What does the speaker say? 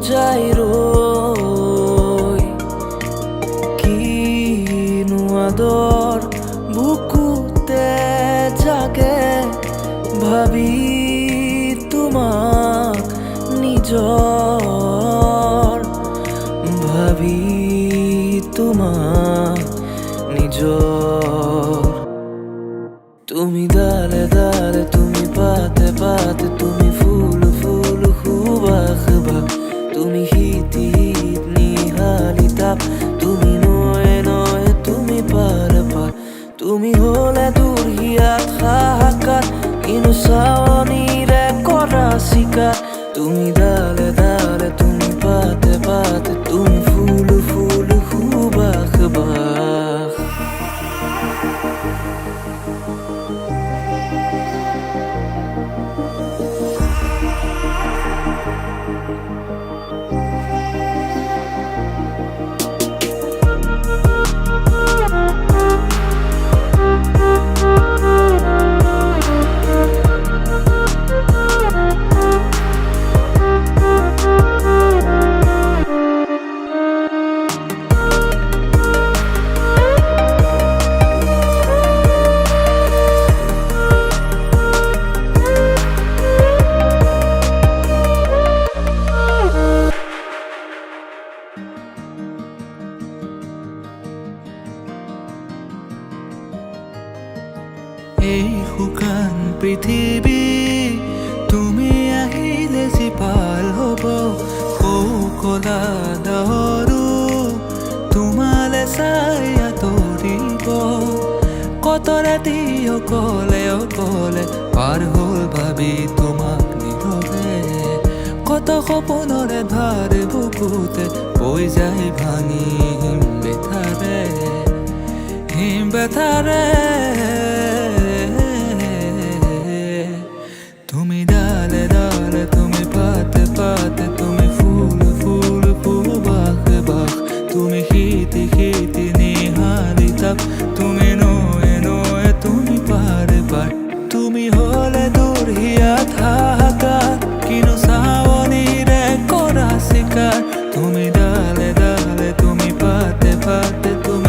যাই ৰৈ কিনো আদৰ বুকুতে জাগে ভাবি তোমাক নিজৰ ভাবি তোমাক নিজৰ তুমি ডালে ডালে তুমি পাতে পাতে তুমি ফুল ফুল সুবাস বাস তুমি শীত শীত নিহালি তাপ তুমি নয়ে নয়ে তুমি পাৰ পাৰ তুমি হলে দূৰ হিয়াত হাহাকাৰ কিনো চাৱনিৰে কৰা চিকাৰ তুমি ডালে ডালে তুমি পাতে পাতে তুমি ফুল ফুল সুবাস বাস এই শুকান পৃথিৱী তুমি আহিলে যি পাল হ'ব কলা দহৰো তোমালে চাই আঁতৰিব কত ৰাতি অকলে অকলে পাৰ হ'ল ভাবি তোমাক নীৰৱে কত সপোনৰে ধাৰ বুকুতে হৈ যায় ভাঙি হিম বেথাৰে তুমি ডালে ডালে তুমি পাতে পাতে তুমি ফুল ফুল সুবাস বাস তুমি শীতি শীতি নিহালি তাপ তুমি নয়ে নয়ে তুমি পাৰ পাৰ তুমি হলে দূৰ হিয়াত হাহাকাৰ কিনো চাৱনিৰে কৰা চিকাৰ তুমি ডালে ডালে তুমি পাতে পাতে তুমি